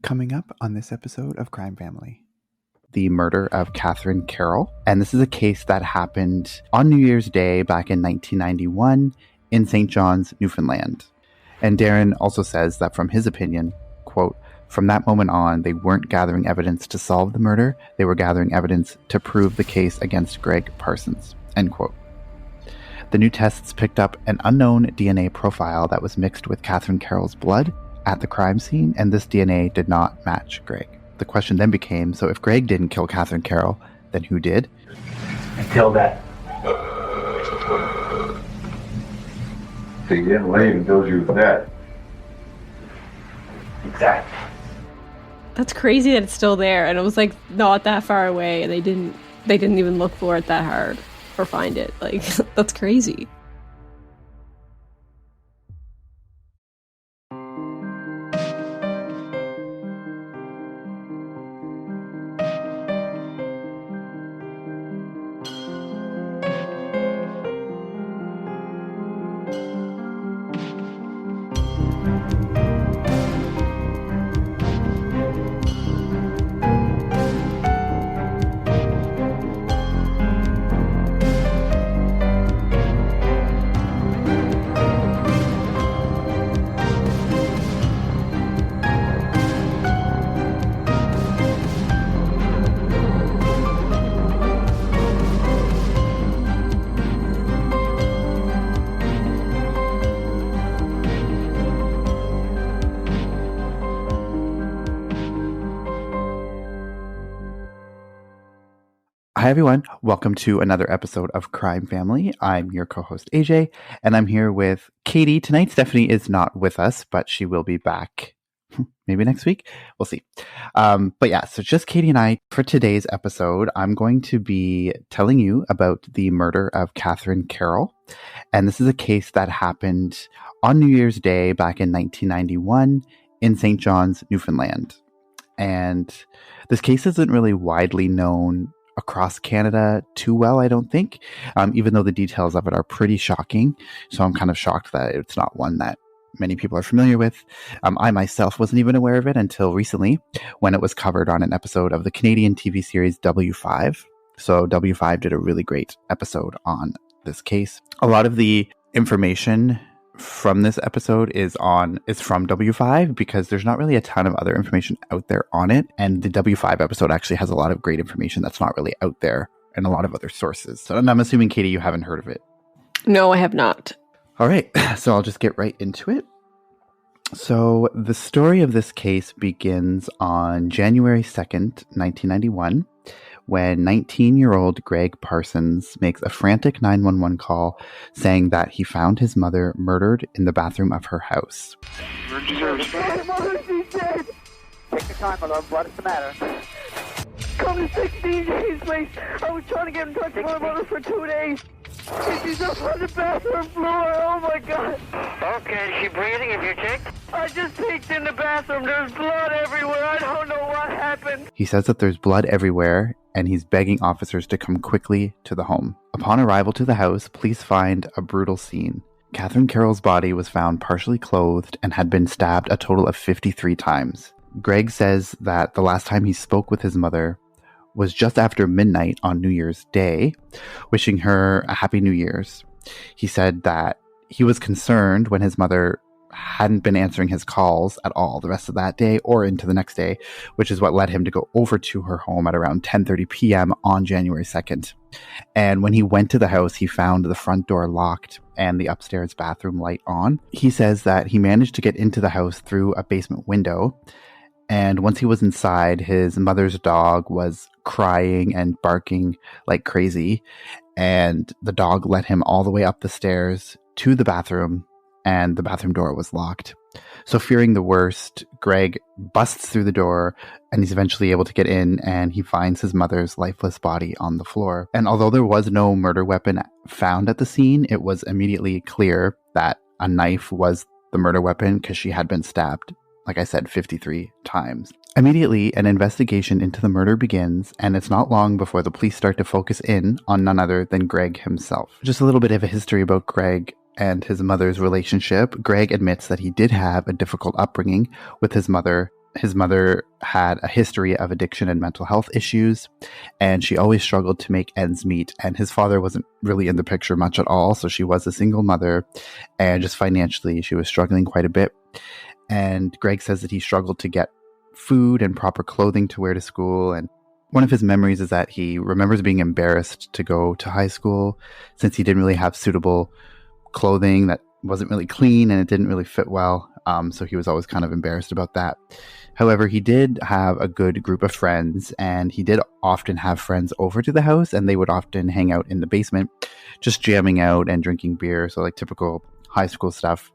Coming up on this episode of Crime Family, the murder of Catherine Carroll. And this is a case that happened on New Year's Day back in 1991 in St. John's, Newfoundland. And Darren also says that from his opinion, quote, from that moment on, they weren't gathering evidence to solve the murder. They were gathering evidence to prove the case against Greg Parsons, end quote. The new tests picked up an unknown DNA profile that was mixed with Catherine Carroll's blood at the crime scene, and this DNA did not match Greg. The question then became, so if Greg didn't kill Catherine Carroll, then who did? Until that. So you didn't leave until she was dead. Exactly. That's crazy that it's still there, and it was like not that far away, and they didn't even look for it that hard or find it. Like, that's crazy. Hi everyone, welcome to another episode of Crime Family. I'm your co-host AJ, and I'm here with Katie. Tonight Stephanie is not with us, but she will be back maybe next week. We'll see. But yeah, so just Katie and I for today's episode. I'm going to be telling you about the murder of Catherine Carroll. And this is a case that happened on New Year's Day back in 1991 in St. John's, Newfoundland. And this case isn't really widely known across Canada too well, I don't think, even though the details of it are pretty shocking. So I'm kind of shocked that it's not one that many people are familiar with. I myself wasn't even aware of it until recently when it was covered on an episode of the Canadian TV series W5. So W5 did a really great episode on this case. A lot of the information from this episode is from W5 because there's not really a ton of other information out there on it, and the W5 episode actually has a lot of great information that's not really out there in a lot of other sources. So I'm assuming, Katie, you haven't heard of it. No, I have not. All right, so I'll just get right into it. So the story of this case begins on January 2nd, 1991, when 19-year-old Greg Parsons makes a frantic 911 call saying that he found his mother murdered in the bathroom of her house. My mother, she's dead! Take your time, my love. What is the matter? Come to 16 days, please. I was trying to get in touch with my mother for 2 days. She's up on the bathroom floor. Oh, my God. Okay, is she breathing? Have you checked? I just peeked in the bathroom. There's blood everywhere. I don't know what happened. He says that there's blood everywhere, and he's begging officers to come quickly to the home. Upon arrival to the house, police find a brutal scene. Catherine Carroll's body was found partially clothed and had been stabbed a total of 53 times. Greg says that the last time he spoke with his mother was just after midnight on New Year's Day, wishing her a happy New Year's. He said that he was concerned when his mother hadn't been answering his calls at all the rest of that day or into the next day, which is what led him to go over to her home at around 10:30 p.m. on January 2nd. And when he went to the house, he found the front door locked and the upstairs bathroom light on. He says that he managed to get into the house through a basement window. And once he was inside, his mother's dog was crying and barking like crazy. And the dog led him all the way up the stairs to the bathroom, and the bathroom door was locked. So fearing the worst, Greg busts through the door, and he's eventually able to get in, and he finds his mother's lifeless body on the floor. And although there was no murder weapon found at the scene, it was immediately clear that a knife was the murder weapon because she had been stabbed, like I said, 53 times. Immediately, an investigation into the murder begins, and it's not long before the police start to focus in on none other than Greg himself. Just a little bit of a history about Greg and his mother's relationship. Greg admits that he did have a difficult upbringing with his mother His mother had a history of addiction and mental health issues, and she always struggled to make ends meet. And his father wasn't really in the picture much at all. So she was a single mother, and just financially, she was struggling quite a bit. And Greg says that he struggled to get food and proper clothing to wear to school. And one of his memories is that he remembers being embarrassed to go to high school since he didn't really have suitable clothing that wasn't really clean and it didn't really fit well. So he was always kind of embarrassed about that. However, he did have a good group of friends, and he did often have friends over to the house, and they would often hang out in the basement, just jamming out and drinking beer. So like typical high school stuff.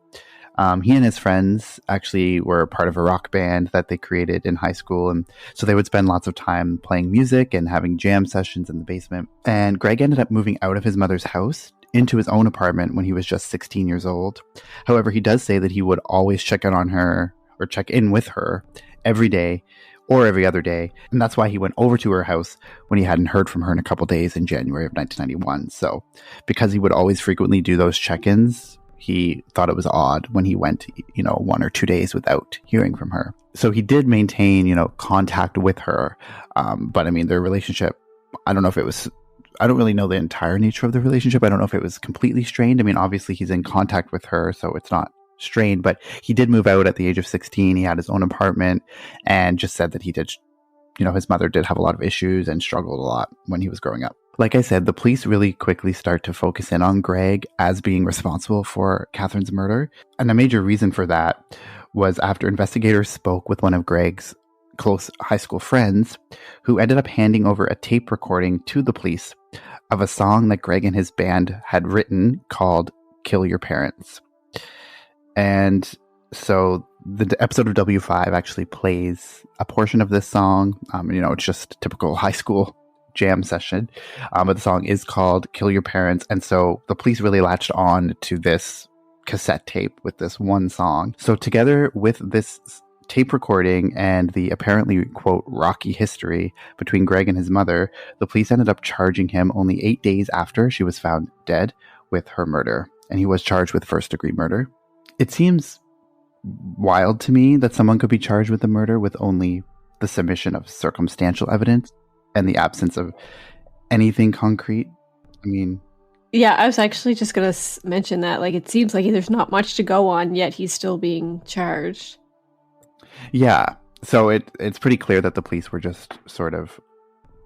He and his friends actually were part of a rock band that they created in high school. And so they would spend lots of time playing music and having jam sessions in the basement. And Greg ended up moving out of his mother's house into his own apartment when he was just 16 years old. However, he does say that he would always check in on her or check in with her every day or every other day. And that's why he went over to her house when he hadn't heard from her in a couple days in January of 1991. So because he would always frequently do those check-ins, he thought it was odd when he went, 1 or 2 days without hearing from her. So he did maintain, contact with her. But I mean, their relationship, I don't really know the entire nature of the relationship. I don't know if it was completely strained. I mean, obviously he's in contact with her, so it's not strained, but he did move out at the age of 16. He had his own apartment and just said that he did, his mother did have a lot of issues and struggled a lot when he was growing up. Like I said, the police really quickly start to focus in on Greg as being responsible for Catherine's murder. And a major reason for that was after investigators spoke with one of Greg's close high school friends, who ended up handing over a tape recording to the police of a song that Greg and his band had written called Kill Your Parents. And so the episode of W5 actually plays a portion of this song. It's just a typical high school jam session. But the song is called Kill Your Parents. And so the police really latched on to this cassette tape with this one song. So together with this tape recording and the apparently, quote, rocky history between Greg and his mother, the police ended up charging him only 8 days after she was found dead with her murder. And he was charged with first-degree murder. It seems wild to me that someone could be charged with a murder with only the submission of circumstantial evidence and the absence of anything concrete. I mean... Yeah, I was actually just going to mention that. Like, it seems like there's not much to go on, yet he's still being charged. Yeah, so it's pretty clear that the police were just sort of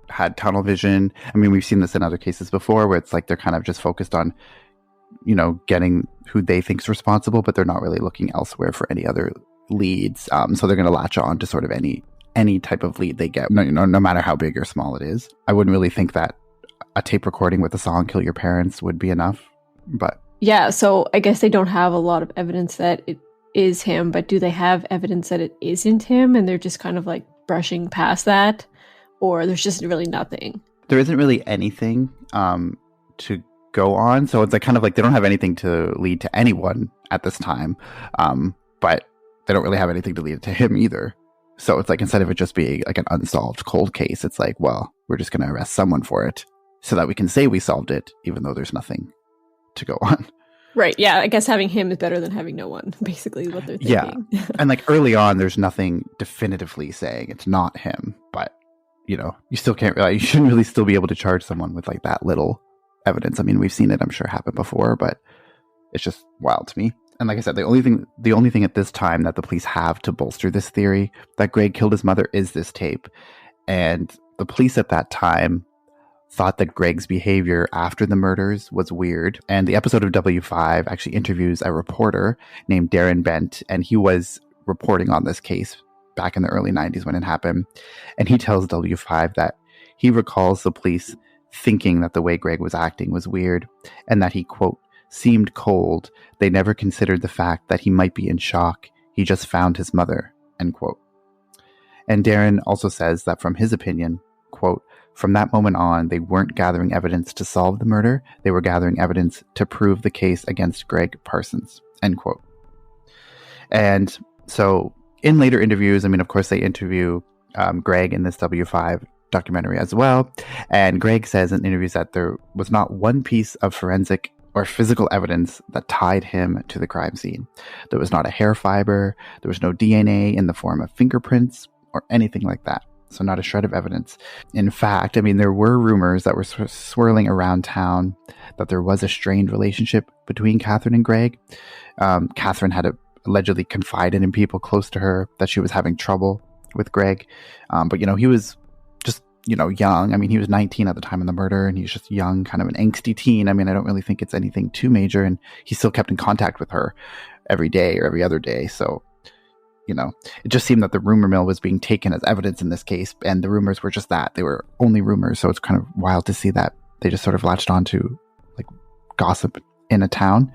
had tunnel vision. I mean, we've seen this in other cases before where it's like they're kind of just focused on, getting who they think's responsible, but they're not really looking elsewhere for any other leads. So they're going to latch on to sort of any type of lead they get, no matter how big or small it is. I wouldn't really think that a tape recording with the song Kill Your Parents would be enough, but... Yeah, so I guess they don't have a lot of evidence that it is him, but do they have evidence that it isn't him and they're just kind of like brushing past that, or there's just really nothing? There isn't really anything to go on, so it's like kind of like they don't have anything to lead to anyone at this time, but they don't really have anything to lead to him either. So it's like instead of it just being like an unsolved cold case, it's like, well, we're just going to arrest someone for it so that we can say we solved it, even though there's nothing to go on. Right, yeah, I guess having him is better than having no one, basically, is what they're thinking. Yeah, and like early on, there's nothing definitively saying it's not him, but, you still can't really, you shouldn't really still be able to charge someone with like that little evidence. I mean, we've seen it, I'm sure, happen before, but it's just wild to me. And like I said, the only thing at this time that the police have to bolster this theory that Greg killed his mother is this tape. And the police at that time thought that Greg's behavior after the murders was weird. And the episode of W5 actually interviews a reporter named Darren Bent, and he was reporting on this case back in the early 90s when it happened. And he tells W5 that he recalls the police thinking that the way Greg was acting was weird and that he, quote, seemed cold. They never considered the fact that he might be in shock. He just found his mother, end quote. And Darren also says that from his opinion, quote, from that moment on, they weren't gathering evidence to solve the murder. They were gathering evidence to prove the case against Greg Parsons, end quote. And so in later interviews, I mean, of course, they interview Greg in this W5 documentary as well. And Greg says in interviews that there was not one piece of forensic or physical evidence that tied him to the crime scene. There was not a hair fiber, there was no DNA in the form of fingerprints or anything like that. So not a shred of evidence. In fact, I mean, there were rumors that were swirling around town that there was a strained relationship between Catherine and Greg. Catherine had allegedly confided in people close to her that she was having trouble with Greg. But, he was just, young. I mean, he was 19 at the time of the murder, and he's just young, kind of an angsty teen. I mean, I don't really think it's anything too major, and he still kept in contact with her every day or every other day. So, it just seemed that the rumor mill was being taken as evidence in this case, and the rumors were just that. They were only rumors, so it's kind of wild to see that they just sort of latched onto, like, gossip in a town,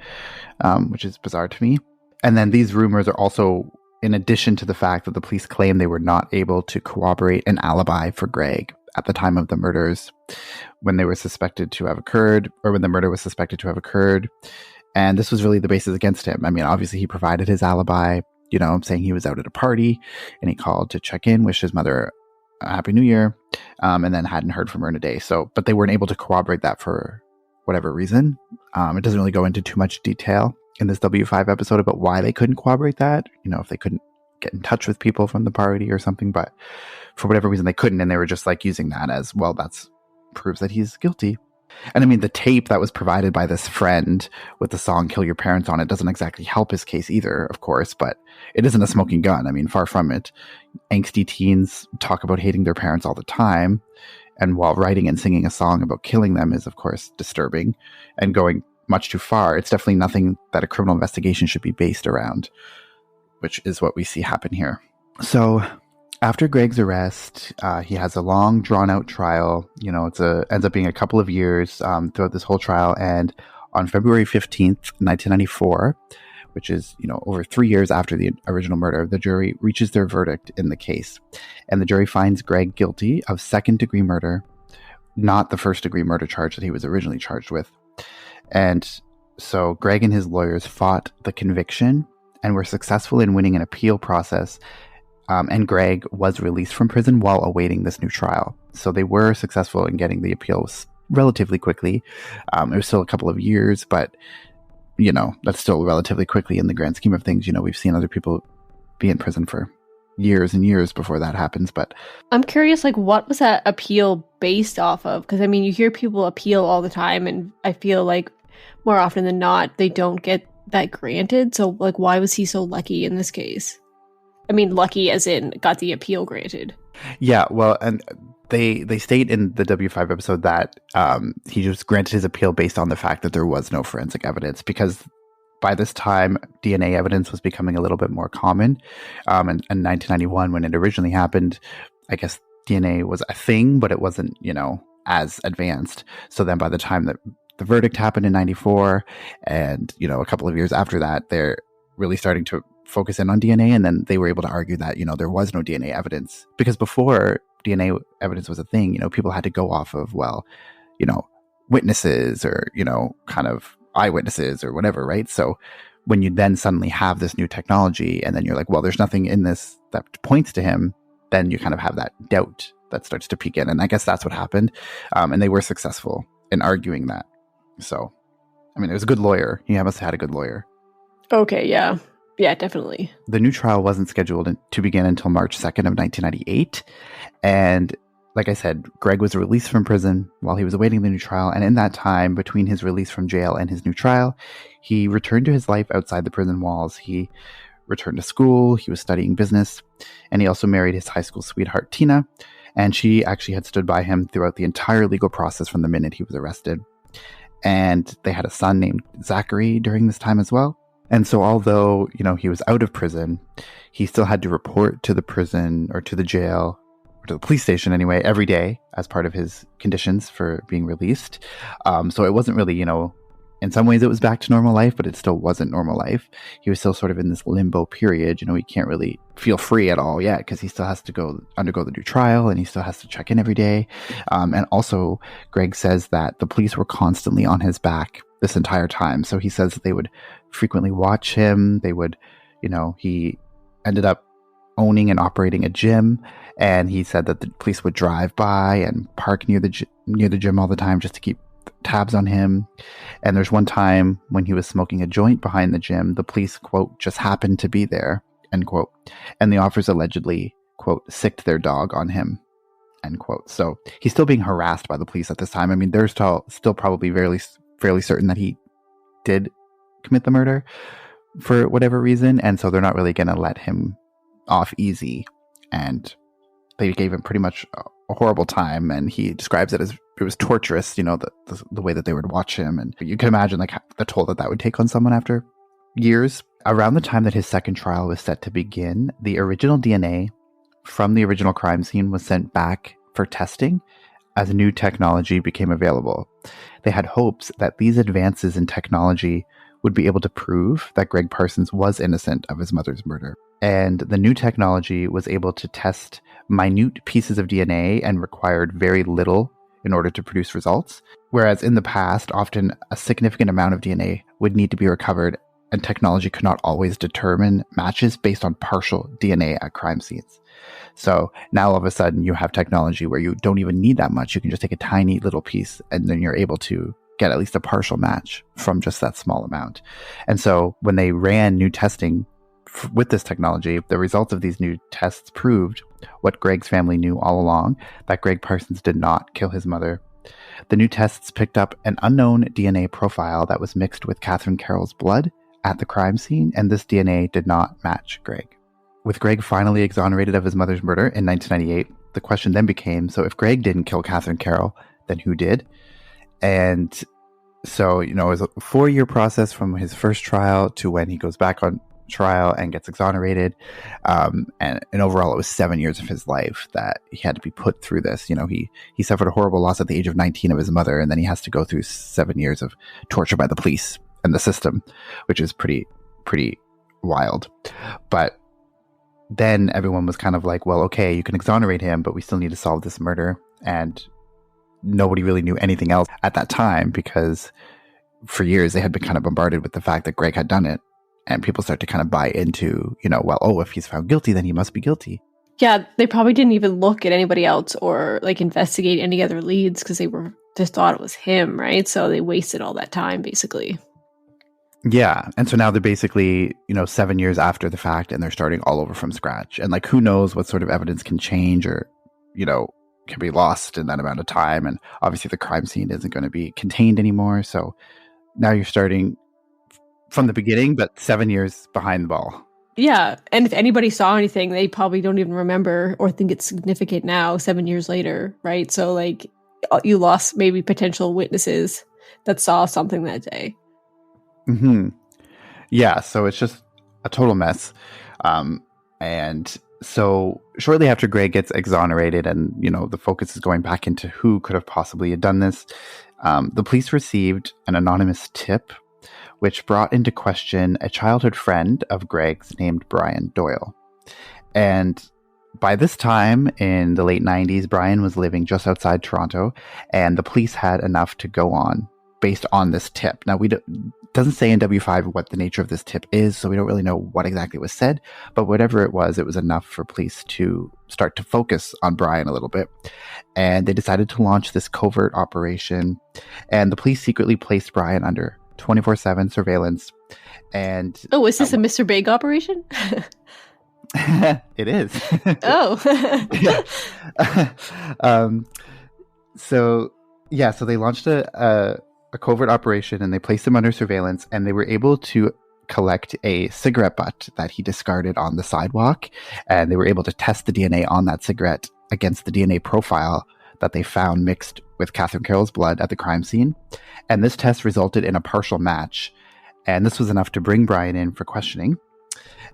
which is bizarre to me. And then these rumors are also, in addition to the fact that the police claim they were not able to corroborate an alibi for Greg at the time of the murders, when they were suspected to have occurred, or when the murder was suspected to have occurred. And this was really the basis against him. I mean, obviously he provided his alibi, saying he was out at a party and he called to check in, wish his mother a happy new year, and then hadn't heard from her in a day. So, but they weren't able to corroborate that for whatever reason. It doesn't really go into too much detail in this W5 episode about why they couldn't corroborate that, if they couldn't get in touch with people from the party or something, but for whatever reason they couldn't, and they were just like using that as, well, that's proves that he's guilty. And I mean, the tape that was provided by this friend with the song Kill Your Parents on it doesn't exactly help his case either, of course, but it isn't a smoking gun. I mean, far from it. Angsty teens talk about hating their parents all the time, and while writing and singing a song about killing them is, of course, disturbing and going much too far. It's definitely nothing that a criminal investigation should be based around, which is what we see happen here. So after Greg's arrest, he has a long, drawn-out trial. Ends up being a couple of years throughout this whole trial. And on February 15th, 1994, which is, over 3 years after the original murder, the jury reaches their verdict in the case. And the jury finds Greg guilty of second-degree murder, not the first-degree murder charge that he was originally charged with. And so Greg and his lawyers fought the conviction and were successful in winning an appeal process. And Greg was released from prison while awaiting this new trial. So they were successful in getting the appeals relatively quickly. It was still a couple of years, but, that's still relatively quickly in the grand scheme of things. We've seen other people be in prison for years and years before that happens. But I'm curious, what was that appeal based off of? Because, I mean, you hear people appeal all the time, and I feel like more often than not, they don't get that granted. So, why was he so lucky in this case? I mean, lucky as in got the appeal granted. Yeah, well, and they state in the W5 episode that he just granted his appeal based on the fact that there was no forensic evidence, because by this time, DNA evidence was becoming a little bit more common. And in 1991, when it originally happened, I guess DNA was a thing, but it wasn't, as advanced. So then by the time that the verdict happened in 94, and, a couple of years after that, they're really starting to focus in on DNA, and then they were able to argue that, there was no DNA evidence. Because before DNA evidence was a thing, people had to go off of, witnesses or, kind of eyewitnesses or whatever, right? So when you then suddenly have this new technology, and then you're like, well, there's nothing in this that points to him, then you kind of have that doubt that starts to peek in. And I guess that's what happened. And they were successful in arguing that. So, I mean, it was a good lawyer. He must have had a good lawyer. Okay, yeah. Yeah, definitely. The new trial wasn't scheduled to begin until March 2nd of 1998. And like I said, Greg was released from prison while he was awaiting the new trial. And in that time, between his release from jail and his new trial, he returned to his life outside the prison walls. He returned to school. He was studying business. And he also married his high school sweetheart, Tina. And she actually had stood by him throughout the entire legal process from the minute he was arrested. And they had a son named Zachary during this time as well. And so although, he was out of prison, he still had to report to the prison or to the jail or to the police station anyway, every day as part of his conditions for being released. So it wasn't really, in some ways it was back to normal life, but it still wasn't normal life. He was still sort of in this limbo period. He can't really feel free at all yet because he still has to undergo the new trial, and he still has to check in every day. And also, Greg says that the police were constantly on his back this entire time. So he says that they would frequently watch him. They would, he ended up owning and operating a gym, and he said that the police would drive by and park near the gym all the time just to keep tabs on him. And there's one time when he was smoking a joint behind the gym, the police, quote, just happened to be there, end quote. And the officers allegedly, quote, sicked their dog on him, end quote. So he's still being harassed by the police at this time. I mean, they're still probably fairly certain that he did commit the murder for whatever reason. And so they're not really going to let him off easy. And they gave him pretty much a horrible time. And he describes it as it was torturous, the way that they would watch him. And you can imagine like the toll that would take on someone after years. Around the time that his second trial was set to begin, the original DNA from the original crime scene was sent back for testing as new technology became available. They had hopes that these advances in technology would be able to prove that Greg Parsons was innocent of his mother's murder. And the new technology was able to test minute pieces of DNA and required very little in order to produce results. Whereas in the past, often a significant amount of DNA would need to be recovered, and technology could not always determine matches based on partial DNA at crime scenes. So now all of a sudden you have technology where you don't even need that much. You can just take a tiny little piece and then you're able to get at least a partial match from just that small amount. And so when they ran new testing with this technology, the results of these new tests proved what Greg's family knew all along, that Greg Parsons did not kill his mother. The new tests picked up an unknown DNA profile that was mixed with Catherine Carroll's blood at the crime scene, and this DNA did not match Greg. With Greg finally exonerated of his mother's murder in 1998, the question then became, so if Greg didn't kill Catherine Carroll, then who did? And so, it was a 4-year process from his first trial to when he goes back on trial and gets exonerated. And overall, it was 7 years of his life that he had to be put through this. He suffered a horrible loss at the age of 19 of his mother, and then he has to go through 7 years of torture by the police and the system, which is pretty wild. But then everyone was kind of like, well, okay, you can exonerate him, but we still need to solve this murder. And nobody really knew anything else at that time, because for years they had been kind of bombarded with the fact that Greg had done it. And people start to kind of buy into, if he's found guilty, then he must be guilty. Yeah, they probably didn't even look at anybody else or like investigate any other leads because they just thought it was him, right? So they wasted all that time, basically. Yeah. And so now they're basically, 7 years after the fact, and they're starting all over from scratch. And like, who knows what sort of evidence can change or, can be lost in that amount of time. And obviously the crime scene isn't going to be contained anymore. So now you're starting from the beginning, but 7 years behind the ball. Yeah. And if anybody saw anything, they probably don't even remember or think it's significant now, 7 years later, right? So like you lost maybe potential witnesses that saw something that day. Mm-hmm. Yeah. So it's just a total mess. And so shortly after Greg gets exonerated and, the focus is going back into who could have possibly done this, the police received an anonymous tip which brought into question a childhood friend of Greg's named Brian Doyle. And by this time, in the late 90s, Brian was living just outside Toronto, and the police had enough to go on based on this tip. Now, it doesn't say in W5 what the nature of this tip is, so we don't really know what exactly was said, but whatever it was enough for police to start to focus on Brian a little bit. And they decided to launch this covert operation, and the police secretly placed Brian under 24/7 surveillance. And is this a Mr. Big operation? It is. Oh. So they launched a covert operation, and they placed him under surveillance, and they were able to collect a cigarette butt that he discarded on the sidewalk, and they were able to test the DNA on that cigarette against the DNA profile that they found mixed with Catherine Carroll's blood at the crime scene. And this test resulted in a partial match. And this was enough to bring Brian in for questioning.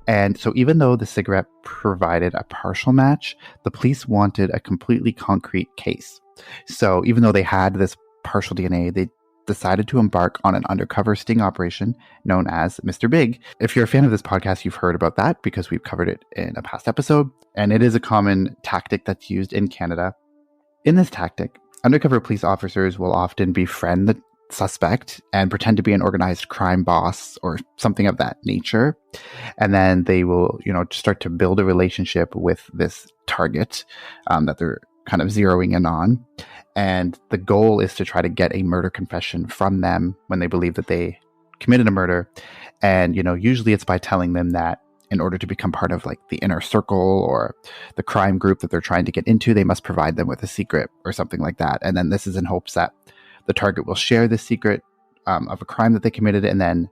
And so even though the cigarette provided a partial match, the police wanted a completely concrete case. So even though they had this partial DNA, they decided to embark on an undercover sting operation known as Mr. Big. If you're a fan of this podcast, you've heard about that because we've covered it in a past episode. And it is a common tactic that's used in Canada. In this tactic, undercover police officers will often befriend the suspect and pretend to be an organized crime boss or something of that nature. And then they will, start to build a relationship with this target that they're kind of zeroing in on. And the goal is to try to get a murder confession from them when they believe that they committed a murder. And, usually it's by telling them that in order to become part of like the inner circle or the crime group that they're trying to get into, they must provide them with a secret or something like that. And then this is in hopes that the target will share the secret of a crime that they committed, and then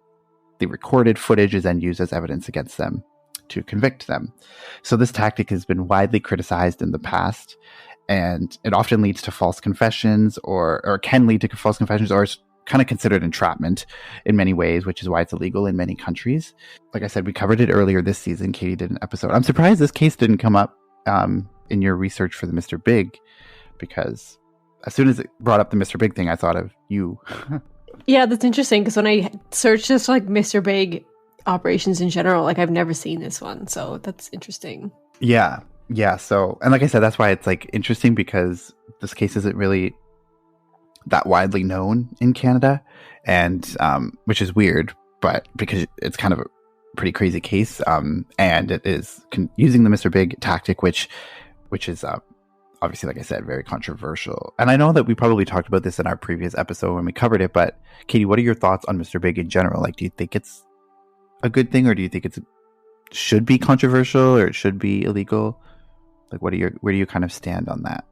the recorded footage is then used as evidence against them to convict them. So this tactic has been widely criticized in the past, and it often leads to false confessions or can lead to false confessions, or is kind of considered entrapment in many ways, which is why it's illegal in many countries. Like I said, we covered it earlier this season. Katie did an episode. I'm surprised this case didn't come up in your research for the Mr. Big, because as soon as it brought up the Mr. Big thing, I thought of you. Yeah, that's interesting, because when I searched just like Mr. Big operations in general, like I've never seen this one, so that's interesting. Yeah. So, and like I said, that's why it's like interesting, because this case isn't really that widely known in Canada, and which is weird, but because it's kind of a pretty crazy case, and it is using the Mr. Big tactic, which is obviously, like I said, very controversial. And I know that we probably talked about this in our previous episode when we covered it, but Katie, what are your thoughts on Mr. Big in general? Like, do you think it's a good thing, or do you think it should be controversial, or it should be illegal? Like, where do you kind of stand on that?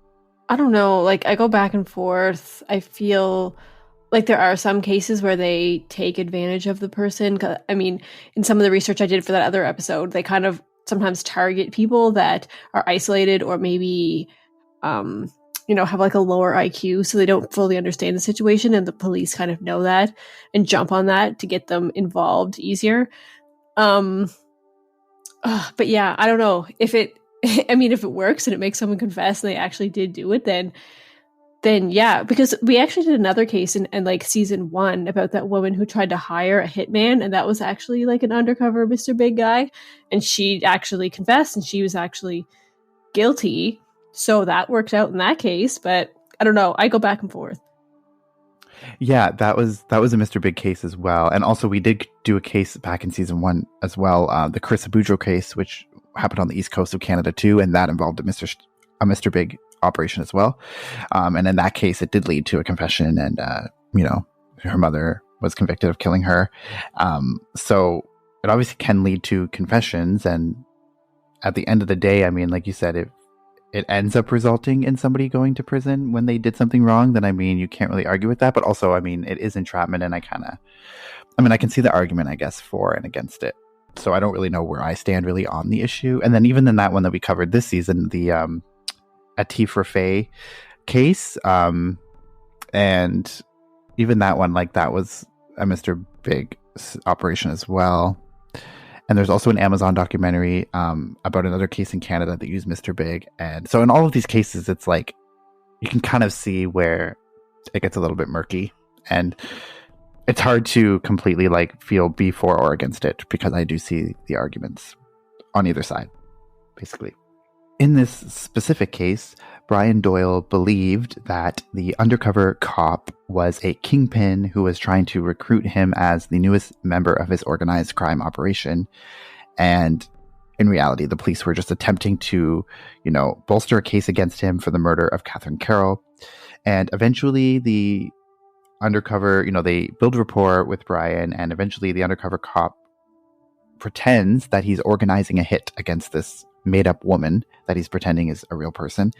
I don't know. Like, I go back and forth. I feel like there are some cases where they take advantage of the person. I mean, in some of the research I did for that other episode, they kind of sometimes target people that are isolated, or maybe, have like a lower IQ, so they don't fully understand the situation, and the police kind of know that and jump on that to get them involved easier. But yeah, I don't know if it works and it makes someone confess and they actually did do it, then yeah, because we actually did another case in like season 1 about that woman who tried to hire a hitman, and that was actually like an undercover Mr. Big guy, and she actually confessed and she was actually guilty. So that worked out in that case, but I don't know. I go back and forth. Yeah, that was a Mr. Big case as well. And also we did do a case back in season 1 as well, the Chris Boudreau case, which happened on the east coast of Canada too, and that involved a Mr. Big operation as well. And in that case, it did lead to a confession, and her mother was convicted of killing her. So it obviously can lead to confessions, and at the end of the day, I mean, like you said, it ends up resulting in somebody going to prison when they did something wrong, then I mean, you can't really argue with that. But also, I mean, it is entrapment, and I can see the argument, I guess, for and against it. So I don't really know where I stand really on the issue. And then even in that one that we covered this season, the S04E15 case, and even that one, like, that was a Mr. Big operation as well. And there's also an Amazon documentary about another case in Canada that used Mr. Big. And so in all of these cases, it's like you can kind of see where it gets a little bit murky. And it's hard to completely like feel be for or against it, because I do see the arguments on either side, basically. In this specific case, Brian Doyle believed that the undercover cop was a kingpin who was trying to recruit him as the newest member of his organized crime operation. And in reality, the police were just attempting to, bolster a case against him for the murder of Catherine Carroll. And eventually the undercover, they build rapport with Brian, and eventually the undercover cop pretends that he's organizing a hit against this made-up woman that he's pretending is a real person,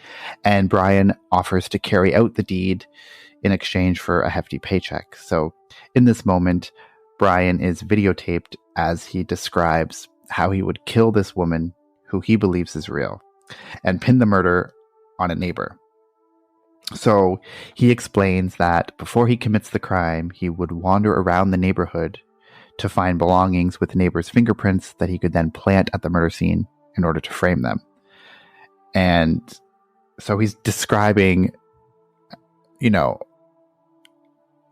and Brian offers to carry out the deed in exchange for a hefty paycheck. So in this moment, Brian is videotaped as he describes how he would kill this woman who he believes is real and pin the murder on a neighbor. So he explains that before he commits the crime, he would wander around the neighborhood to find belongings with neighbors' fingerprints that he could then plant at the murder scene in order to frame them. And so he's describing,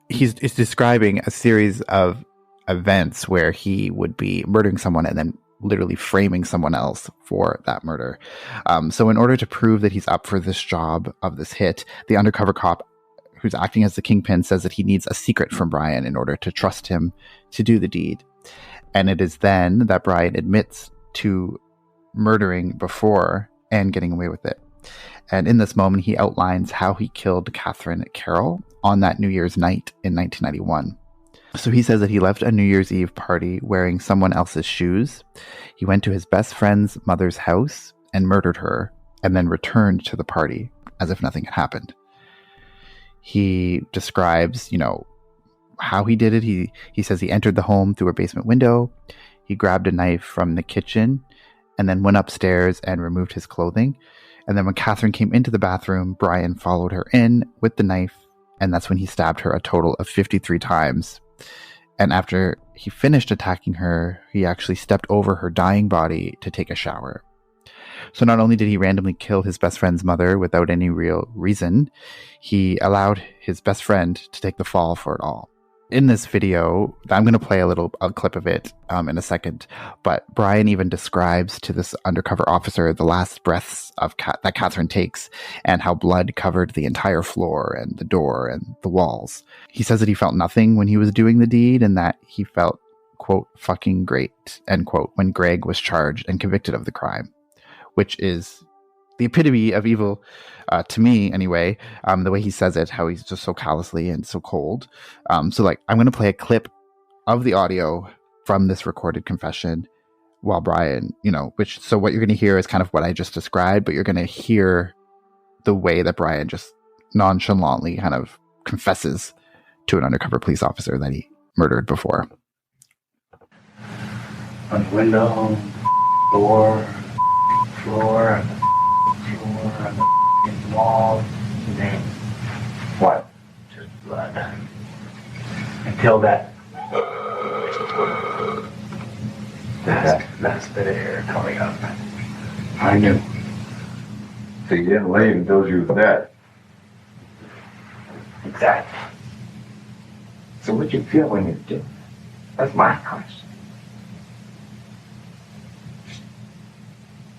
he's describing a series of events where he would be murdering someone and then literally framing someone else for that murder. So in order to prove that he's up for this job of this hit, the undercover cop who's acting as the kingpin says that he needs a secret from Brian in order to trust him to do the deed. And it is then that Brian admits to murdering before and getting away with it. And in this moment, he outlines how he killed Catherine Carroll on that New Year's night in 1991. So he says that he left a New Year's Eve party wearing someone else's shoes. He went to his best friend's mother's house and murdered her, and then returned to the party as if nothing had happened. He describes, how he did it. He says he entered the home through a basement window. He grabbed a knife from the kitchen and then went upstairs and removed his clothing. And then when Catherine came into the bathroom, Brian followed her in with the knife, and that's when he stabbed her a total of 53 times. And after he finished attacking her, he actually stepped over her dying body to take a shower. So not only did he randomly kill his best friend's mother without any real reason, he allowed his best friend to take the fall for it all. In this video, I'm going to play a clip of it in a second, but Brian even describes to this undercover officer the last breaths of that Catherine takes and how blood covered the entire floor and the door and the walls. He says that he felt nothing when he was doing the deed and that he felt, quote, fucking great, end quote, when Greg was charged and convicted of the crime, which is the epitome of evil, to me anyway, the way he says it, how he's just so callously and so cold. So I'm going to play a clip of the audio from this recorded confession while Brian, so what you're going to hear is kind of what I just described, but you're going to hear the way that Brian just nonchalantly kind of confesses to an undercover police officer that he murdered before. On the window, door, floor, on the wall, and then what? Just blood. Until that last bit of hair coming up. I knew. So you didn't leave until you was dead. Exactly. So what'd you feel when you did? That's my question.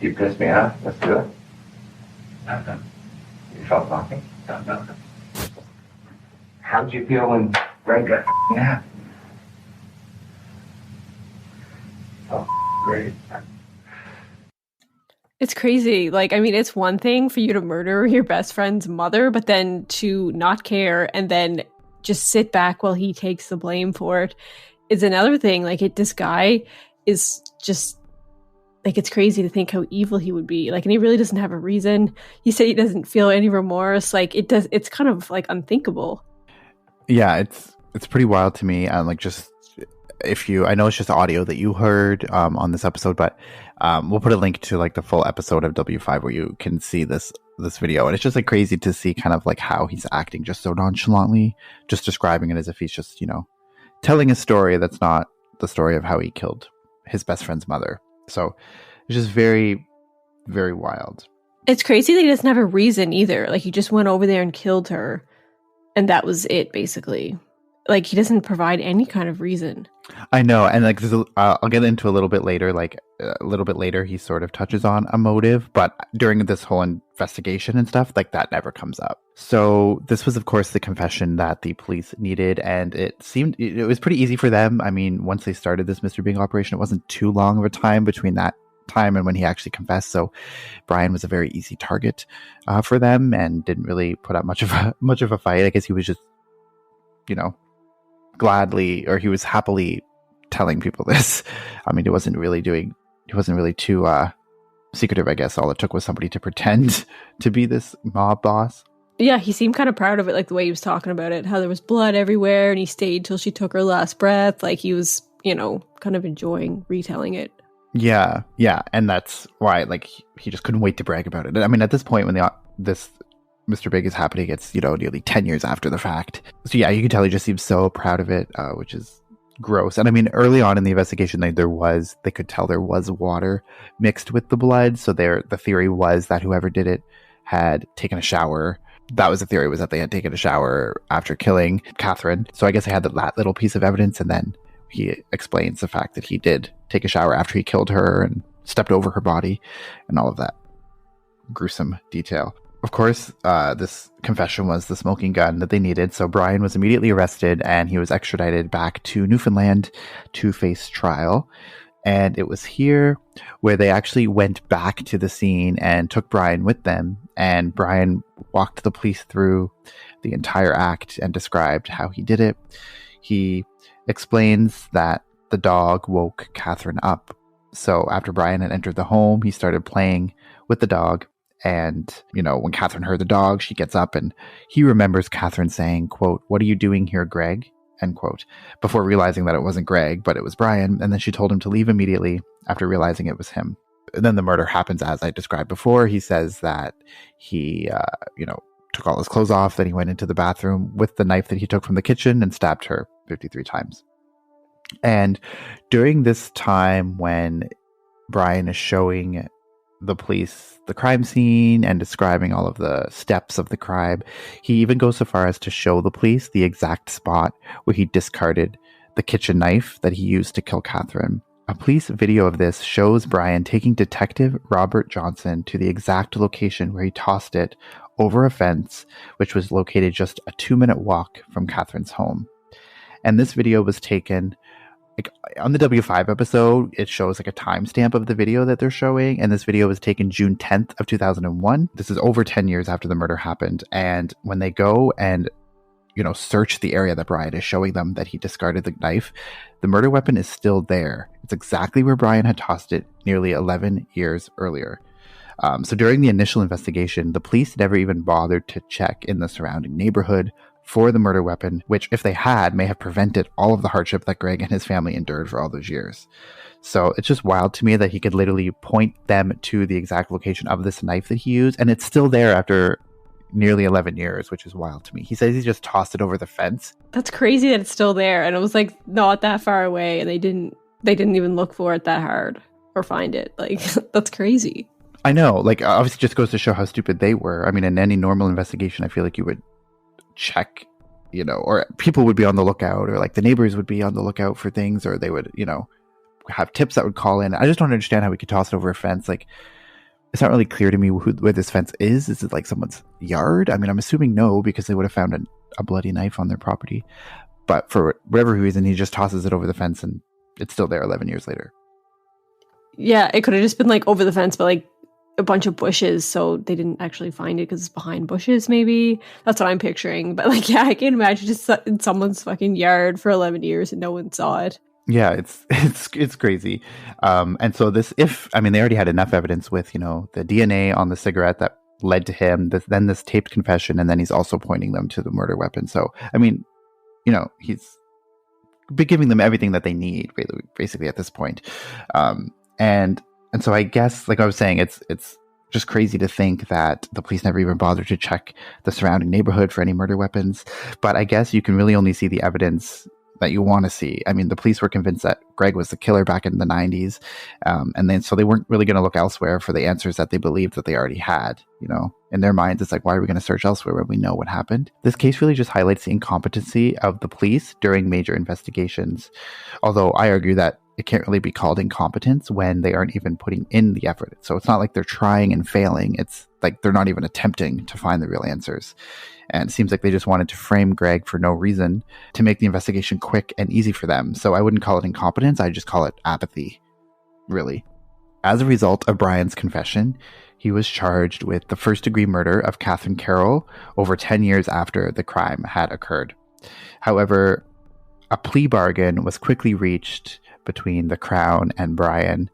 You pissed me off? Let's do it. Nothing. You felt nothing? Felt nothing. How'd you feel when Greg got out? Oh, great. It's crazy. It's one thing for you to murder your best friend's mother, but then to not care and then just sit back while he takes the blame for it is another thing. This guy is just... it's crazy to think how evil he would be. And he really doesn't have a reason. He said he doesn't feel any remorse. It's kind of unthinkable. Yeah, it's pretty wild to me. Just I know it's just audio that you heard on this episode, but we'll put a link to the full episode of W5 where you can see this video. And it's just crazy to see kind of how he's acting just so nonchalantly, just describing it as if he's just, telling a story that's not the story of how he killed his best friend's mother. So it's just very, very wild. It's crazy that he doesn't have a reason either. He just went over there and killed her, and that was it, basically. He doesn't provide any kind of reason. I know, and I'll get into a little bit later. A little bit later, he sort of touches on a motive, but during this whole investigation and stuff, that never comes up. So this was, of course, the confession that the police needed, and it was pretty easy for them. I mean, once they started this Mr. Bing operation, it wasn't too long of a time between that time and when he actually confessed. So Brian was a very easy target for them and didn't really put up much of a fight. I guess he was just, gladly, or he was happily telling people this. I mean, he wasn't really too secretive, I guess. All it took was somebody to pretend to be this mob boss. Yeah, he seemed kind of proud of it, the way he was talking about it, how there was blood everywhere, and he stayed till she took her last breath. He was, kind of enjoying retelling it. Yeah, and that's why, he just couldn't wait to brag about it. I mean, at this point, when this Mr. Big is happening, it's, nearly 10 years after the fact. So yeah, you can tell he just seems so proud of it, which is gross. And I mean, early on in the investigation, they could tell there was water mixed with the blood. So the theory was that whoever did it had taken a shower. That was the theory, was that they had taken a shower after killing Catherine. So I guess I had that little piece of evidence. And then he explains the fact that he did take a shower after he killed her and stepped over her body and all of that gruesome detail. Of course, this confession was the smoking gun that they needed, so Brian was immediately arrested and he was extradited back to Newfoundland to face trial. And it was here where they actually went back to the scene and took Brian with them. And Brian walked the police through the entire act and described how he did it. He explains that the dog woke Catherine up. So after Brian had entered the home, he started playing with the dog. And, when Catherine heard the dog, she gets up and he remembers Catherine saying, quote, "What are you doing here, Greg?" End quote, before realizing that it wasn't Greg, but it was Brian. And then she told him to leave immediately after realizing it was him. And then the murder happens as I described before. He says that he, took all his clothes off. Then he went into the bathroom with the knife that he took from the kitchen and stabbed her 53 times. And during this time when Brian is showing the police the crime scene and describing all of the steps of the crime, he even goes so far as to show the police the exact spot where he discarded the kitchen knife that he used to kill Catherine. A police video of this shows Brian taking Detective Robert Johnson to the exact location where he tossed it over a fence, which was located just a 2-minute walk from Catherine's home. And this video was taken on the W5 episode. It shows a timestamp of the video that they're showing, and this video was taken June 10th of 2001. This is over 10 years after the murder happened. And when they go and search the area that Brian is showing them that he discarded the knife, the murder weapon is still there. It's exactly where Brian had tossed it nearly 11 years earlier. So during the initial investigation, the police never even bothered to check in the surrounding neighborhood for the murder weapon, which, if they had, may have prevented all of the hardship that Greg and his family endured for all those years. So it's just wild to me that he could literally point them to the exact location of this knife that he used, and it's still there after nearly 11 years, which is wild to me. He says he just tossed it over the fence. That's crazy that it's still there, and it was not that far away, and they didn't even look for it that hard or find it. That's crazy. I know, obviously just goes to show how stupid they were. I mean, in any normal investigation, I feel like you would check, or people would be on the lookout, or the neighbors would be on the lookout for things, or they would, have tips that would call in. I just don't understand how we could toss it over a fence. It's not really clear to me where this fence is. Is it someone's yard? I mean, I'm assuming no, because they would have found a bloody knife on their property. But for whatever reason, he just tosses it over the fence, and it's still there 11 years later. Yeah, it could have just been over the fence, but a bunch of bushes, so they didn't actually find it because it's behind bushes, maybe. That's what I'm picturing. But I can't imagine just in someone's fucking yard for 11 years and no one saw it. Yeah, it's crazy. And so they already had enough evidence with, the DNA on the cigarette that led to him, then this taped confession, and then he's also pointing them to the murder weapon. So, he's been giving them everything that they need, basically, at this point. And so I guess, like I was saying, it's just crazy to think that the police never even bothered to check the surrounding neighborhood for any murder weapons. But I guess you can really only see the evidence that you want to see. I mean, the police were convinced that Greg was the killer back in the 90s. So they weren't really going to look elsewhere for the answers that they believed that they already had. In their minds, it's why are we going to search elsewhere when we know what happened? This case really just highlights the incompetency of the police during major investigations. Although I argue that it can't really be called incompetence when they aren't even putting in the effort. So it's not like they're trying and failing. It's they're not even attempting to find the real answers. And it seems like they just wanted to frame Greg for no reason to make the investigation quick and easy for them. So I wouldn't call it incompetence. I just call it apathy, really. As a result of Brian's confession, he was charged with the first-degree murder of Catherine Carroll over 10 years after the crime had occurred. However, a plea bargain was quickly reached between the Crown and Brian,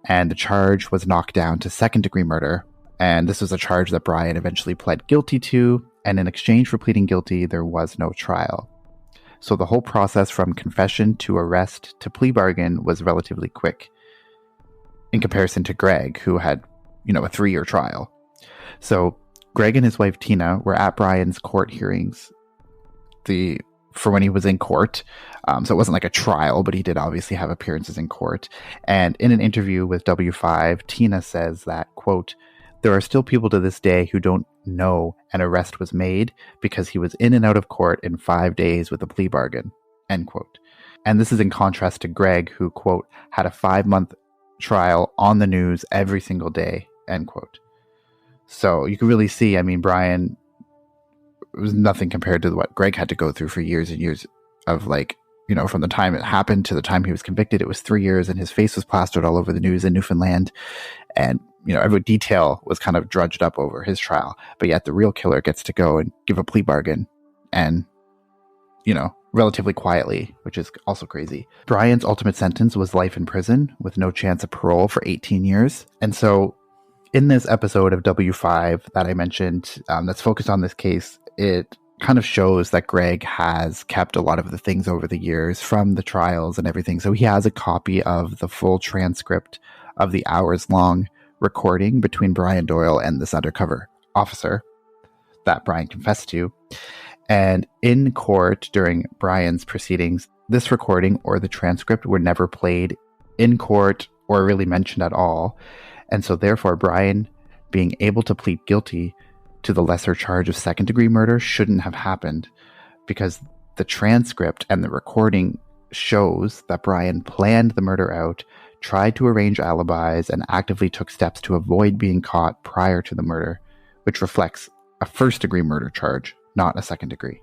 and the charge was knocked down to second-degree murder. And this was a charge that Brian eventually pled guilty to, and in exchange for pleading guilty, there was no trial. So the whole process from confession to arrest to plea bargain was relatively quick in comparison to Greg, who had, a 3-year trial. So Greg and his wife Tina were at Brian's court hearings for when he was in court. So it wasn't like a trial, but he did obviously have appearances in court. And in an interview with W5, Tina says that, quote, "There are still people to this day who don't know an arrest was made because he was in and out of court in 5 days with a plea bargain," end quote. And this is in contrast to Greg, who, quote, "had a 5-month trial on the news every single day," end quote. So you can really see, Brian, it was nothing compared to what Greg had to go through for years and years of from the time it happened to the time he was convicted, it was 3 years, and his face was plastered all over the news in Newfoundland. And, every detail was kind of drudged up over his trial. But yet the real killer gets to go and give a plea bargain and, relatively quietly, which is also crazy. Brian's ultimate sentence was life in prison with no chance of parole for 18 years. And so in this episode of W5 that I mentioned, that's focused on this case, it kind of shows that Greg has kept a lot of the things over the years from the trials and everything. So he has a copy of the full transcript of the hours-long recording between Brian Doyle and this undercover officer that Brian confessed to. And in court during Brian's proceedings, this recording or the transcript were never played in court or really mentioned at all. And so therefore, Brian being able to plead guilty to the lesser charge of second-degree murder shouldn't have happened, because the transcript and the recording shows that Brian planned the murder out, tried to arrange alibis, and actively took steps to avoid being caught prior to the murder, which reflects a first-degree murder charge, not a second-degree.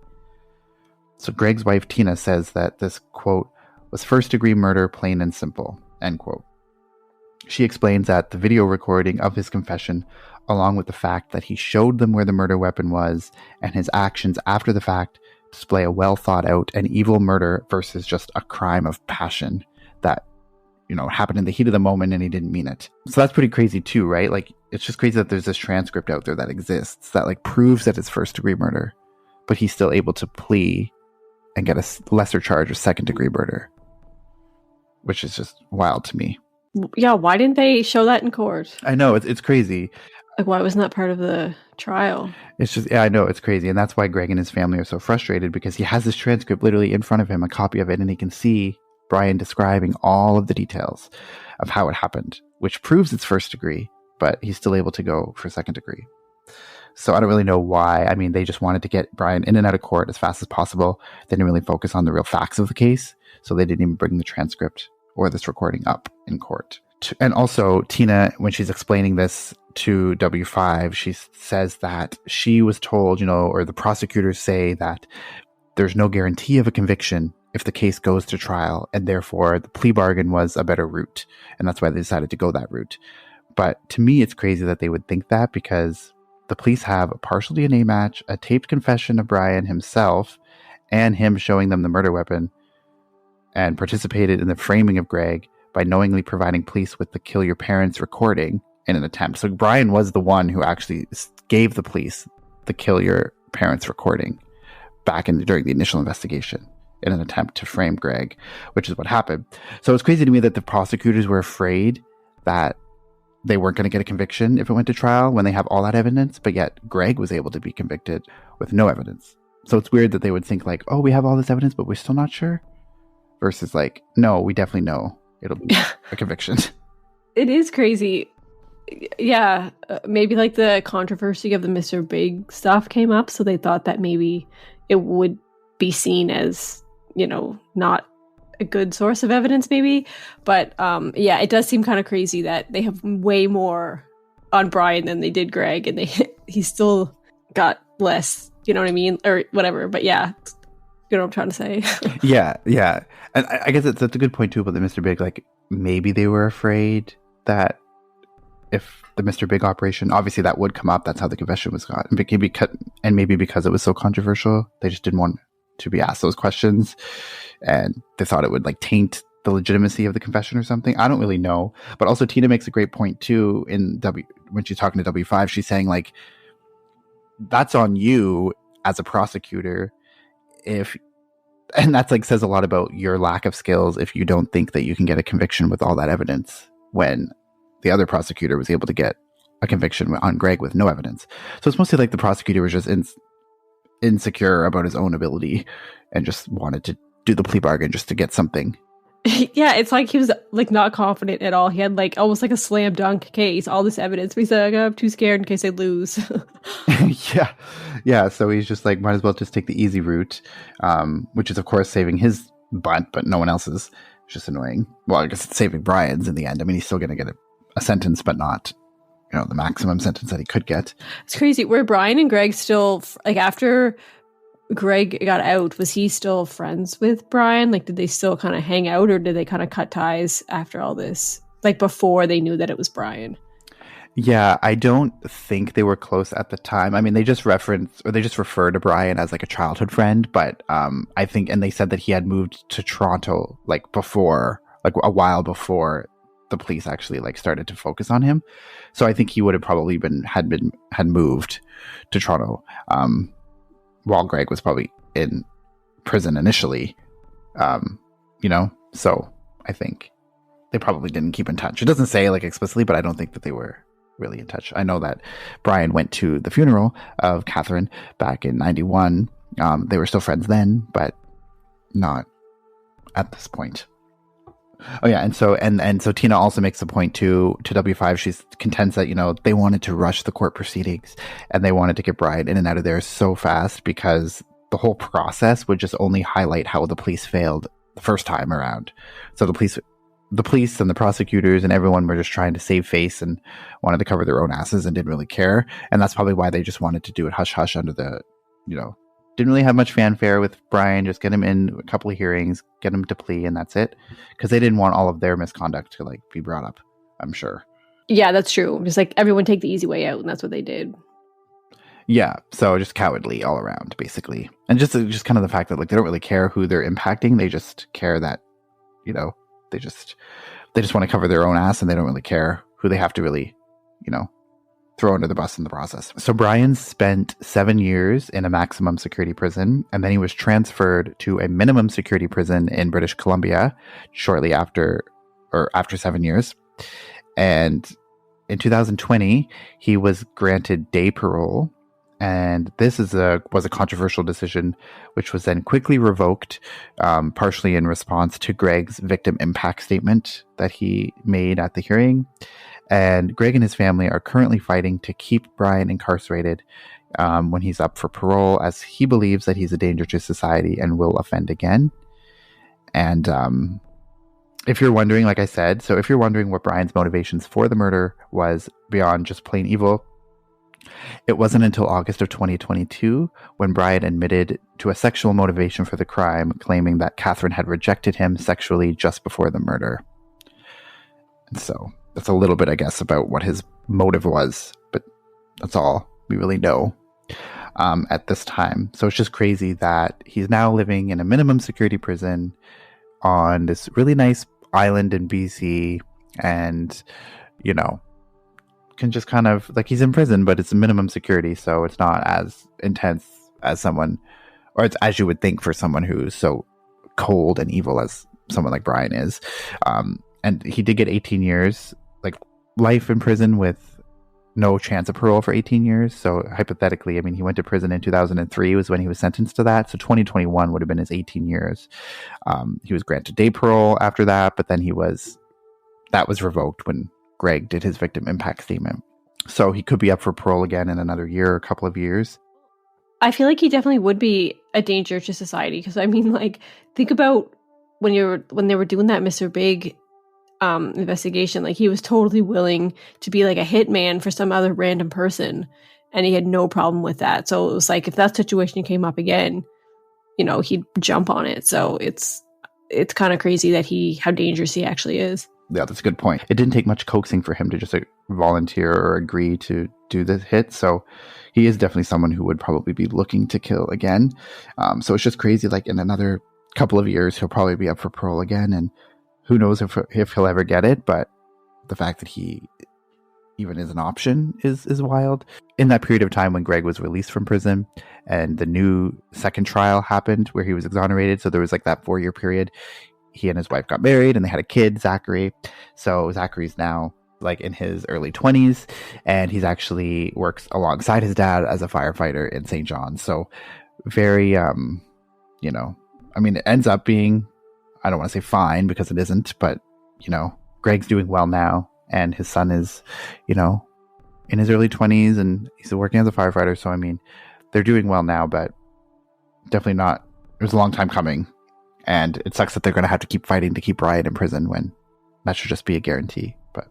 So Greg's wife, Tina, says that this, quote, was first-degree murder, plain and simple, end quote. She explains that the video recording of his confession, along with the fact that he showed them where the murder weapon was, and his actions after the fact, display a well-thought-out and evil murder versus just a crime of passion that, happened in the heat of the moment and he didn't mean it. So that's pretty crazy too, right? Like, it's just crazy that there's this transcript out there that exists that proves that it's first-degree murder, but he's still able to plea and get a lesser charge of second-degree murder, which is just wild to me. Yeah, why didn't they show that in court? I know, it's crazy. Why wasn't that part of the trial? It's just, I know, it's crazy. And that's why Greg and his family are so frustrated, because he has this transcript literally in front of him, a copy of it, and he can see Brian describing all of the details of how it happened, which proves it's first degree, but he's still able to go for second degree. So I don't really know why. I mean, they just wanted to get Brian in and out of court as fast as possible. They didn't really focus on the real facts of the case, so they didn't even bring the transcript or this recording up in court. And also, Tina, when she's explaining this to W5, she says that she was told, or the prosecutors say that there's no guarantee of a conviction if the case goes to trial, and therefore the plea bargain was a better route. And that's why they decided to go that route. But to me, it's crazy that they would think that, because the police have a partial DNA match, a taped confession of Brian himself, and him showing them the murder weapon, and participated in the framing of Greg by knowingly providing police with the kill your parents recording in an attempt. So Brian was the one who actually gave the police the kill your parents recording during the initial investigation in an attempt to frame Greg, which is what happened. So it's crazy to me that the prosecutors were afraid that they weren't going to get a conviction if it went to trial when they have all that evidence, but yet Greg was able to be convicted with no evidence. So it's weird that they would think like, oh, we have all this evidence, but we're still not sure. Versus like, no, we definitely know it'll be a conviction. It is crazy. Yeah, maybe like the controversy of the Mr. Big stuff came up, so they thought that maybe it would be seen as, not a good source of evidence, maybe. But yeah, it does seem kind of crazy that they have way more on Brian than they did Greg, and he still got less, you know what I mean? Or whatever, but yeah. You know what I'm trying to say? Yeah. And I guess that's a good point too about the Mr. Big. Like, maybe they were afraid that if the Mr. Big operation, obviously that would come up. That's how the confession was got. And maybe because it was so controversial, they just didn't want to be asked those questions. And they thought it would taint the legitimacy of the confession or something. I don't really know. But also Tina makes a great point too when she's talking to W5. She's saying that's on you as a prosecutor. And that's says a lot about your lack of skills if you don't think that you can get a conviction with all that evidence, when the other prosecutor was able to get a conviction on Greg with no evidence. So it's mostly the prosecutor was just insecure about his own ability and just wanted to do the plea bargain just to get something. Yeah, it's like he was not confident at all. He had almost a slam dunk case, all this evidence, but he's like, I'm too scared in case I lose. Yeah. So he's just might as well just take the easy route, which is of course saving his butt, but no one else's. It's just annoying. Well, I guess it's saving Brian's in the end. I mean, he's still going to get a sentence, but not the maximum sentence that he could get. It's crazy. Were Brian and Greg still after Greg got out, was he still friends with Brian? Like, did they still kind of hang out, or did they kind of cut ties after all this? Like, before they knew that it was Brian? Yeah, I don't think they were close at the time. I mean, they just refer to Brian as like a childhood friend, but I think, and they said that he had moved to Toronto like before, like a while before the police actually like started to focus on him. So I think he would have probably had moved to Toronto while Greg was probably in prison initially. So I think they probably didn't keep in touch. It doesn't say like explicitly, but I don't think that they were really in touch. I know that Brian went to the funeral of Catherine back in 91. They were still friends then, but not at this point. Oh yeah, and so Tina also makes a point to W5. She contends that they wanted to rush the court proceedings and they wanted to get Brian in and out of there so fast because the whole process would just only highlight how the police failed the first time around. So the police and the prosecutors and everyone were just trying to save face and wanted to cover their own asses and didn't really care. And that's probably why they just wanted to do it hush hush under the, didn't really have much fanfare with Brian. Just get him in a couple of hearings, get him to plea, and that's it. Because they didn't want all of their misconduct to be brought up, I'm sure. Yeah, that's true. Just everyone take the easy way out, and that's what they did. Yeah, so just cowardly all around, basically. And just kind of the fact that they don't really care who they're impacting. They just care that, they just want to cover their own ass, and they don't really care who they have to really, throw under the bus in the process. So Brian spent 7 years in a maximum security prison, and then he was transferred to a minimum security prison in British Columbia shortly after 7 years. And in 2020, he was granted day parole. And this was a controversial decision, which was then quickly revoked, partially in response to Greg's victim impact statement that he made at the hearing. And Greg and his family are currently fighting to keep Brian incarcerated when he's up for parole, as he believes that he's a danger to society and will offend again. And if you're wondering, like I said, if you're wondering what Brian's motivations for the murder was beyond just plain evil, it wasn't until August of 2022 when Brian admitted to a sexual motivation for the crime, claiming that Catherine had rejected him sexually just before the murder. And so that's a little bit, I guess, about what his motive was, but that's all we really know at this time. So it's just crazy that he's now living in a minimum security prison on this really nice island in BC, and can just kind of he's in prison, but it's a minimum security, so it's not as intense as someone, or it's as you would think for someone who's so cold and evil as someone like Brian is. And he did get 18 years, life in prison with no chance of parole for 18 years. So hypothetically, he went to prison in 2003 was when he was sentenced to that. So 2021 would have been his 18 years. He was granted day parole after that, but then that was revoked when Greg did his victim impact statement. So he could be up for parole again in another year or a couple of years. I feel like he definitely would be a danger to society, because think about when they were doing that Mr. Big investigation, he was totally willing to be a hitman for some other random person, and he had no problem with that. So it was if that situation came up again, he'd jump on it. So it's kind of crazy that how dangerous he actually is. Yeah, that's a good point. It didn't take much coaxing for him to just volunteer or agree to do the hit. So he is definitely someone who would probably be looking to kill again. So it's just crazy. In another couple of years, he'll probably be up for parole again, and who knows if he'll ever get it. But the fact that he even is an option is wild. In that period of time when Greg was released from prison and the new second trial happened where he was exonerated, so there was that 4-year period, he and his wife got married and they had a kid, Zachary. So Zachary's now in his early 20s, and he's actually works alongside his dad as a firefighter in St. John's. So very, it ends up being, I don't want to say fine because it isn't, but, Greg's doing well now, and his son is, in his early 20s, and he's working as a firefighter. So, they're doing well now, but definitely not, it was a long time coming. And it sucks that they're going to have to keep fighting to keep Brian in prison when that should just be a guarantee. But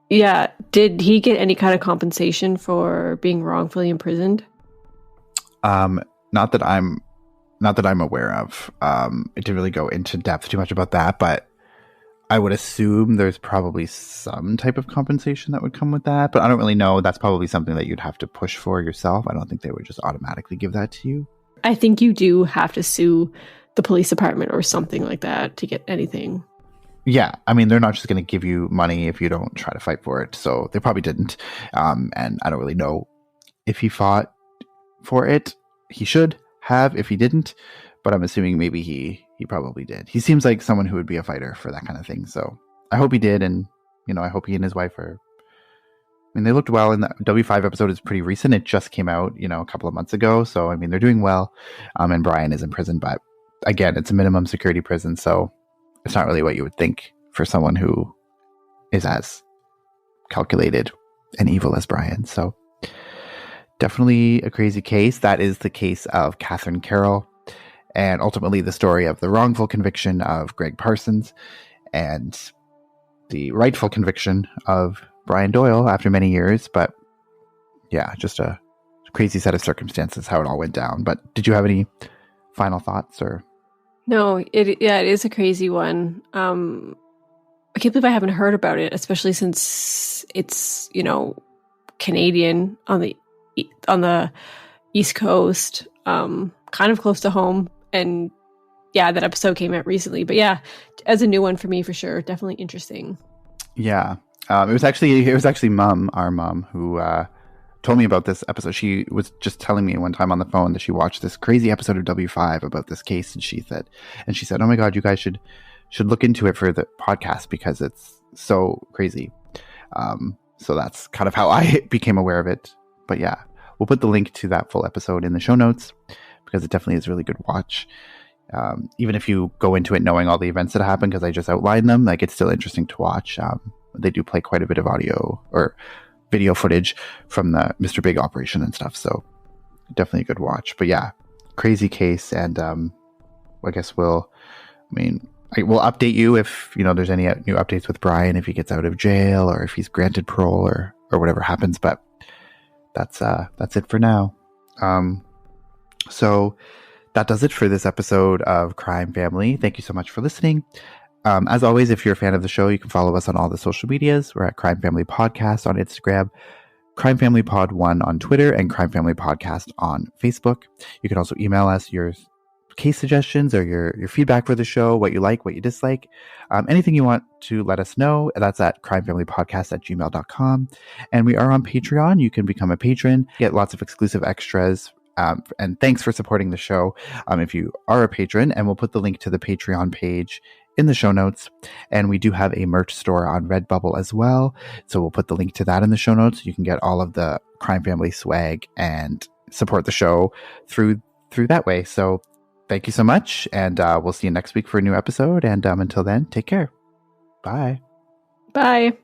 yeah, did he get any kind of compensation for being wrongfully imprisoned? not that I'm aware of. It didn't really go into depth too much about that, but I would assume there's probably some type of compensation that would come with that, but I don't really know. That's probably something that you'd have to push for yourself. I don't think they would just automatically give that to you. I think you do have to sue the police department or something like that to get anything. Yeah, I mean, they're not just going to give you money if you don't try to fight for it. So they probably didn't. And I don't really know if he fought for it. He should have if he didn't, but I'm assuming maybe he probably did. He seems like someone who would be a fighter for that kind of thing. So I hope he did. And, I hope he and his wife are, they looked well in the W5 episode. Is pretty recent. It just came out, a couple of months ago. So, they're doing well. And Brian is in prison, but again, it's a minimum security prison. So it's not really what you would think for someone who is as calculated and evil as Brian. So definitely a crazy case. That is the case of Catherine Carroll, and ultimately the story of the wrongful conviction of Greg Parsons and the rightful conviction of Brian Doyle after many years. But yeah, just a crazy set of circumstances how it all went down. But did you have any final thoughts or? No, it is a crazy one. I can't believe I haven't heard about it, especially since it's, Canadian on the East Coast, kind of close to home. And yeah, that episode came out recently. But yeah, as a new one for me, for sure. Definitely interesting. Yeah. It was actually our mom, who told me about this episode. She was just telling me one time on the phone that she watched this crazy episode of W5 about this case, and she said, "Oh my God, you guys should look into it for the podcast because it's so crazy." So that's kind of how I became aware of it. But yeah, we'll put the link to that full episode in the show notes because it definitely is a really good watch. Even if you go into it knowing all the events that happen, because I just outlined them, like it's still interesting to watch. They do play quite a bit of audio or video footage from the Mr. Big operation and stuff. So definitely a good watch. But yeah, crazy case. And I guess we'll update you if, there's any new updates with Brian, if he gets out of jail or if he's granted parole or whatever happens. But that's it for now. So that does it for this episode of Crime Family. Thank you so much for listening. As always, if you're a fan of the show, you can follow us on all the social medias. We're at Crime Family Podcast on Instagram, Crime Family Pod 1 on Twitter, and Crime Family Podcast on Facebook. You can also email us your case suggestions or your feedback for the show, what you like, what you dislike, anything you want to let us know. That's at crimefamilypodcast@gmail.com. And we are on Patreon. You can become a patron, get lots of exclusive extras. And thanks for supporting the show if you are a patron. And we'll put the link to the Patreon page in the show notes. And we do have a merch store on Redbubble as well. So we'll put the link to that in the show notes. You can get all of the Crime Family swag and support the show through that way. So thank you so much. And we'll see you next week for a new episode. And until then, take care. Bye. Bye.